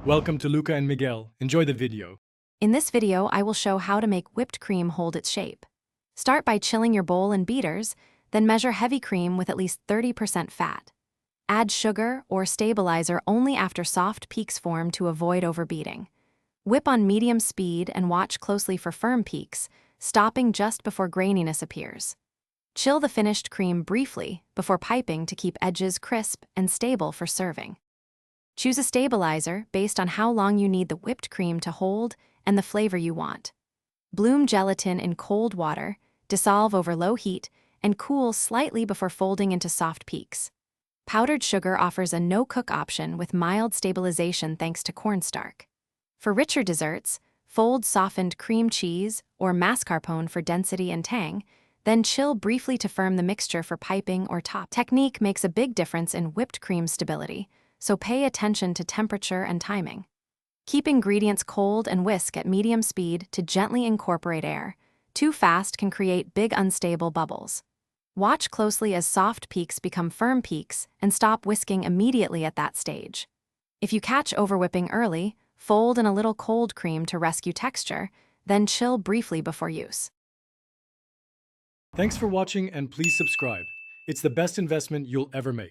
Welcome to Luca and Miguel. Enjoy the video. In this video, I will show how to make whipped cream hold its shape. Start by chilling your bowl in beaters, then measure heavy cream with at least 30% fat. Add sugar or stabilizer only after soft peaks form to avoid overbeating. Whip on medium speed and watch closely for firm peaks, stopping just before graininess appears. Chill the finished cream briefly before piping to keep edges crisp and stable for serving. Choose a stabilizer based on how long you need the whipped cream to hold and the flavor you want. Bloom gelatin in cold water, dissolve over low heat, and cool slightly before folding into soft peaks. Powdered sugar offers a no-cook option with mild stabilization thanks to cornstarch. For richer desserts, fold softened cream cheese or mascarpone for density and tang, then chill briefly to firm the mixture for piping or top. Technique makes a big difference in whipped cream stability, so pay attention to temperature and timing. Keep ingredients cold and whisk at medium speed to gently incorporate air. Too fast can create big unstable bubbles. Watch closely as soft peaks become firm peaks and stop whisking immediately at that stage. If you catch overwhipping early, fold in a little cold cream to rescue texture, then chill briefly before use. Thanks for watching and please subscribe. It's the best investment you'll ever make.